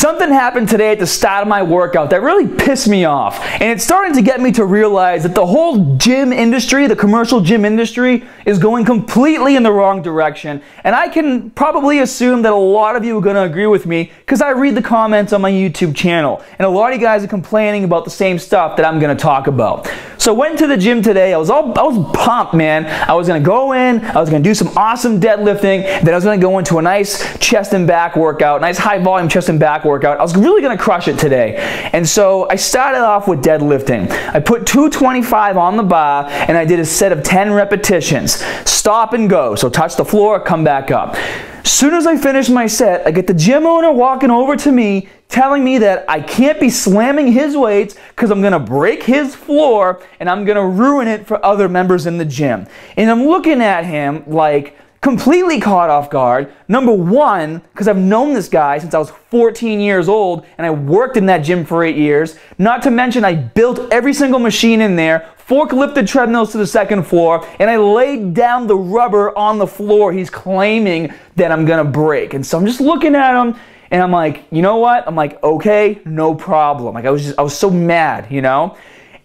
Something happened today at the start of my workout that really pissed me off, and it's starting to get me to realize that the whole gym industry, the commercial gym industry, is going completely in the wrong direction. And I can probably assume that a lot of you are going to agree with me because I read the comments on my YouTube channel, and a lot of you guys are complaining about the same stuff that I'm going to talk about. So I went to the gym today. I was pumped, man. I was going to go in, I was going to do some awesome deadlifting, then I was going to go into a nice chest and back workout, nice high volume chest and back workout. I was really going to crush it today. And so I started off with deadlifting. I put 225 on the bar and I did a set of 10 repetitions. Stop and go. So touch the floor, come back up. As soon as I finish my set, I get the gym owner walking over to me telling me that I can't be slamming his weights because I'm going to break his floor and I'm going to ruin it for other members in the gym. And I'm looking at him like completely caught off guard. Number one, because I've known this guy since I was 14 years old and I worked in that gym for 8 years. Not to mention I built every single machine in there, forklifted treadmills to the second floor, and I laid down the rubber on the floor he's claiming that I'm gonna break. And so I'm just looking at him and I'm like, you know what? I'm like, okay, no problem. Like I was so mad, you know?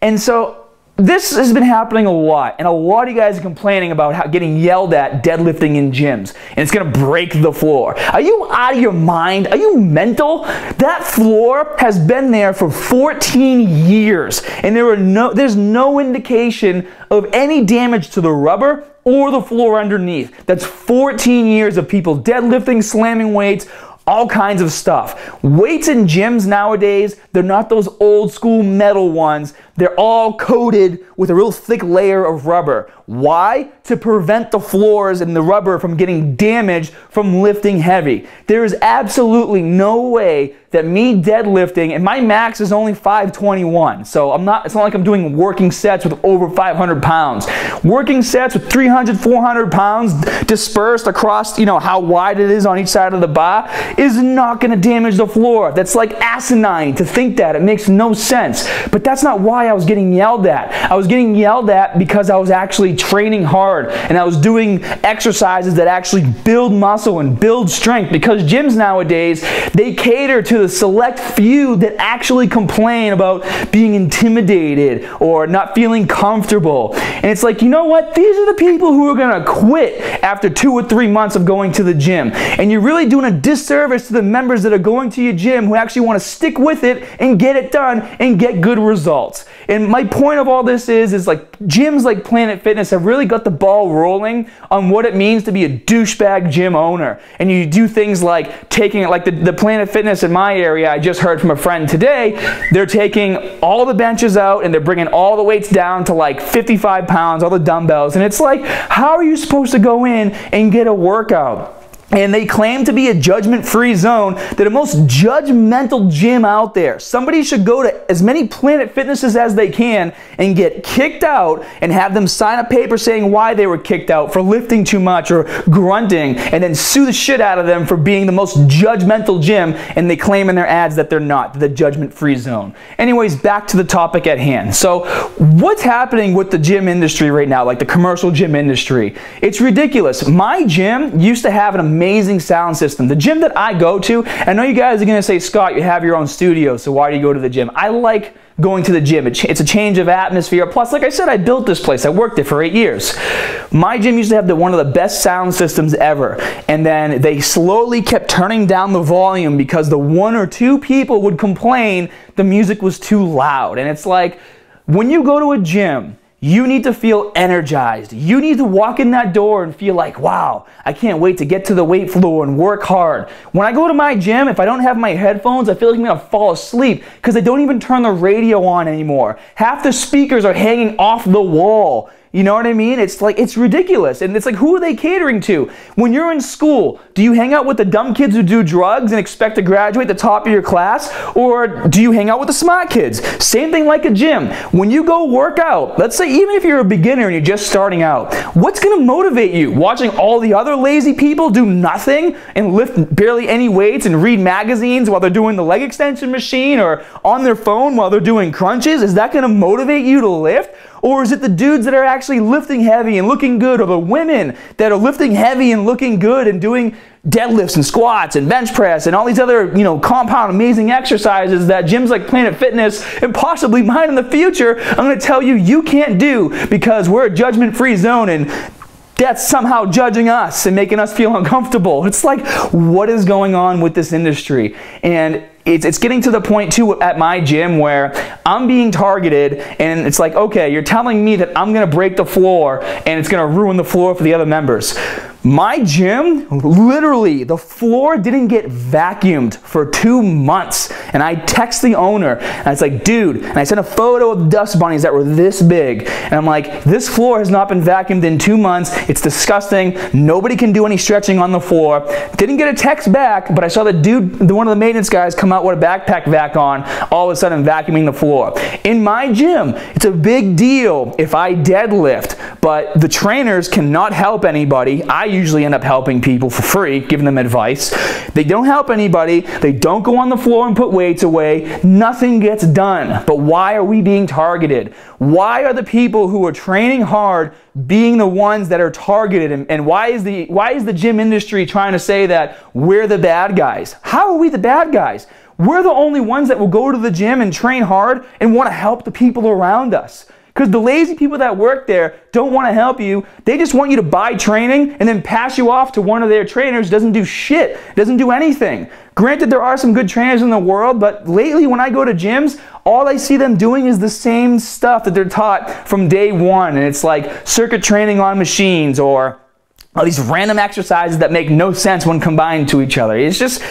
And so this has been happening a lot, and a lot of you guys are complaining about how getting yelled at deadlifting in gyms, and it's going to break the floor. Are you out of your mind? Are you mental? That floor has been there for 14 years, and there's no indication of any damage to the rubber or the floor underneath. That's 14 years of people deadlifting, slamming weights, all kinds of stuff. Weights in gyms nowadays, they're not those old school metal ones. They're all coated with a real thick layer of rubber. Why? To prevent the floors and the rubber from getting damaged from lifting heavy. There is absolutely no way that me deadlifting, and my max is only 521, so it's not like I'm doing working sets with over 500 pounds. Working sets with 300, 400 pounds dispersed across, you know, how wide it is on each side of the bar is not going to damage the floor. That's like asinine to think that. It makes no sense. But that's not why I was getting yelled at. I was getting yelled at because I was actually training hard and I was doing exercises that actually build muscle and build strength, because gyms nowadays, they cater to the select few that actually complain about being intimidated or not feeling comfortable. And it's like, you know what? These are the people who are going to quit after 2 or 3 months of going to the gym. And you're really doing a disservice to the members that are going to your gym who actually want to stick with it and get it done and get good results. And my point of all this is like gyms like Planet Fitness have really got the ball rolling on what it means to be a douchebag gym owner. And you do things like taking it, like the Planet Fitness in my area, I just heard from a friend today, they're taking all the benches out and they're bringing all the weights down to like 55 pounds, all the dumbbells. And it's like, how are you supposed to go in and get a workout? And they claim to be a judgment-free zone. They're the most judgmental gym out there. Somebody should go to as many Planet Fitnesses as they can and get kicked out and have them sign a paper saying why they were kicked out for lifting too much or grunting, and then sue the shit out of them for being the most judgmental gym, and they claim in their ads that they're not, the judgment-free zone. Anyways, back to the topic at hand. So what's happening with the gym industry right now, like the commercial gym industry? It's ridiculous. My gym used to have an amazing sound system. The gym that I go to, I know you guys are going to say, Scott, you have your own studio, so why do you go to the gym? I like going to the gym. It's a change of atmosphere. Plus, like I said, I built this place. I worked there for 8 years. My gym used to have one of the best sound systems ever. And then they slowly kept turning down the volume because the 1 or 2 people would complain the music was too loud. And it's like, when you go to a gym, you need to feel energized. You need to walk in that door and feel like, wow, I can't wait to get to the weight floor and work hard. When I go to my gym, if I don't have my headphones, I feel like I'm gonna fall asleep because they don't even turn the radio on anymore. Half the speakers are hanging off the wall. You know what I mean? It's like, it's ridiculous. And it's like, who are they catering to? When you're in school, do you hang out with the dumb kids who do drugs and expect to graduate the top of your class? Or do you hang out with the smart kids? Same thing like a gym. When you go work out, let's say even if you're a beginner and you're just starting out, what's gonna motivate you? Watching all the other lazy people do nothing and lift barely any weights and read magazines while they're doing the leg extension machine or on their phone while they're doing crunches? Is that gonna motivate you to lift? Or is it the dudes that are actually lifting heavy and looking good, or the women that are lifting heavy and looking good and doing deadlifts and squats and bench press and all these other, compound amazing exercises that gyms like Planet Fitness and possibly mine in the future, I'm going to tell you, you can't do because we're a judgment-free zone and that's somehow judging us and making us feel uncomfortable. It's like, what is going on with this industry? And it's getting to the point too at my gym where I'm being targeted and it's like, okay, you're telling me that I'm gonna break the floor and it's gonna ruin the floor for the other members. My gym, literally, the floor didn't get vacuumed for 2 months. And I text the owner and it's like, dude, and I sent a photo of dust bunnies that were this big. And I'm like, this floor has not been vacuumed in 2 months. It's disgusting. Nobody can do any stretching on the floor. Didn't get a text back, but I saw the dude, one of the maintenance guys come out with a backpack vac on, all of a sudden vacuuming the floor. In my gym, it's a big deal if I deadlift, but the trainers cannot help anybody. I usually end up helping people for free, giving them advice. They don't help anybody. They don't go on the floor and put weights away. Nothing gets done. But why are we being targeted? Why are the people who are training hard being the ones that are targeted? And why is the gym industry trying to say that we're the bad guys? How are we the bad guys? We're the only ones that will go to the gym and train hard and want to help the people around us. Because the lazy people that work there don't want to help you. They just want you to buy training and then pass you off to one of their trainers who doesn't do shit, doesn't do anything. Granted, there are some good trainers in the world, but lately when I go to gyms, all I see them doing is the same stuff that they're taught from day one. And it's like circuit training on machines or all these random exercises that make no sense when combined to each other. It's just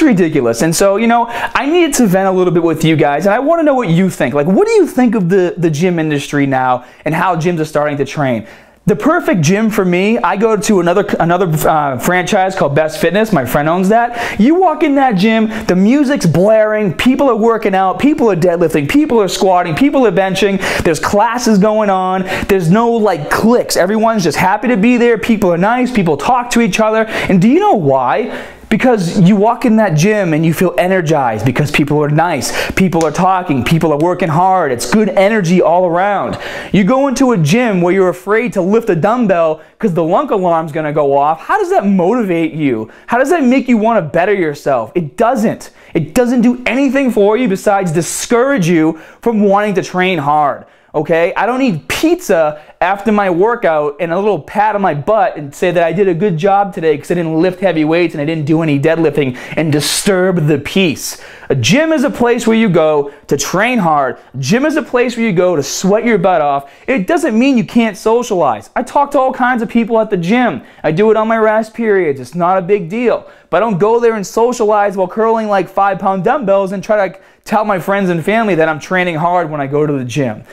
ridiculous. And so, I needed to vent a little bit with you guys, and I want to know what you think. Like, what do you think of the gym industry now and how gyms are starting to train? The perfect gym for me, I go to another franchise called Best Fitness. My friend owns that. You walk in that gym, the music's blaring, people are working out, people are deadlifting, people are squatting, people are benching, there's classes going on, there's no like cliques. Everyone's just happy to be there, people are nice, people talk to each other. And do you know why? Because you walk in that gym and you feel energized because people are nice, people are talking, people are working hard, it's good energy all around. You go into a gym where you're afraid to lift a dumbbell because the lunk alarm's gonna go off. How does that motivate you? How does that make you want to better yourself? It doesn't. It doesn't do anything for you besides discourage you from wanting to train hard. Okay, I don't need pizza after my workout and a little pat on my butt and say that I did a good job today because I didn't lift heavy weights and I didn't do any deadlifting and disturb the peace. A gym is a place where you go to train hard. Gym is a place where you go to sweat your butt off. It doesn't mean you can't socialize. I talk to all kinds of people at the gym. I do it on my rest periods. It's not a big deal. But I don't go there and socialize while curling like 5-pound dumbbells and try to tell my friends and family that I'm training hard when I go to the gym.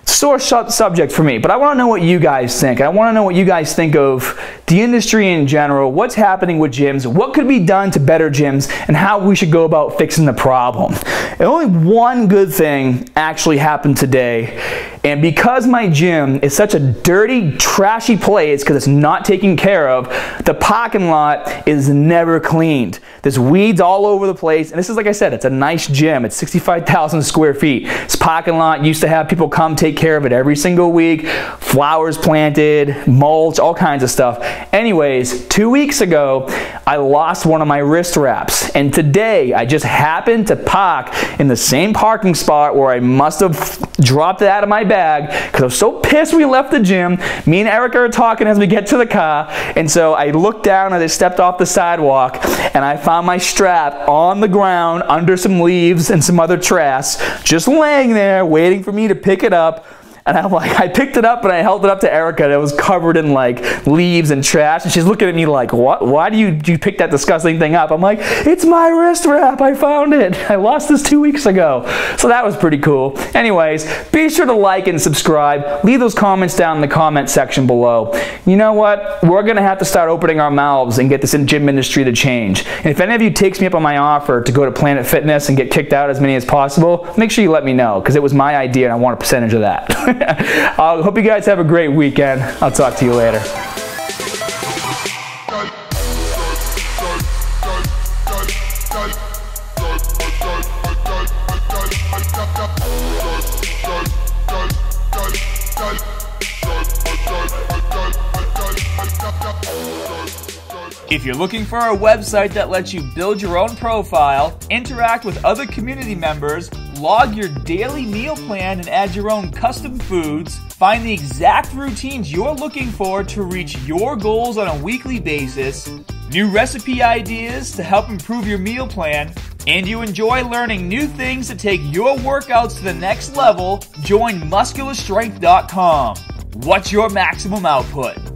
Sore subject for me, but I want to know what you guys think. I want to know what you guys think of the industry in general, what's happening with gyms, what could be done to better gyms, and how we should go about fixing the problem. And only one good thing actually happened today, and because my gym is such a dirty, trashy place because it's not taken care of, the parking lot is never cleaned. There's weeds all over the place, and this is, like I said, it's a nice gym. It's 65,000 square feet. This parking lot used to have people come take care of it every single week, flowers planted, mulch, all kinds of stuff. Anyways, 2 weeks ago, I lost one of my wrist wraps, and today I just happened to park in the same parking spot where I must have dropped it out of my bag because I was so pissed we left the gym. Me and Erica are talking as we get to the car, and so I looked down as I stepped off the sidewalk, and I found my strap on the ground under some leaves and some other trash, just laying there waiting for me to pick it up. And I'm like, I picked it up and I held it up to Erica and it was covered in like leaves and trash. And she's looking at me like, what? Why do you pick that disgusting thing up? I'm like, it's my wrist wrap. I found it. I lost this 2 weeks ago. So that was pretty cool. Anyways, be sure to like and subscribe. Leave those comments down in the comment section below. You know what? We're going to have to start opening our mouths and get this gym industry to change. And if any of you takes me up on my offer to go to Planet Fitness and get kicked out as many as possible, make sure you let me know because it was my idea and I want a percentage of that. I hope you guys have a great weekend. I'll talk to you later. If If you're looking for a website that lets you build your own profile, interact with other community members, log your daily meal plan and add your own custom foods, find the exact routines you're looking for to reach your goals on a weekly basis, new recipe ideas to help improve your meal plan, and you enjoy learning new things to take your workouts to the next level, join muscularstrength.com. What's your maximum output?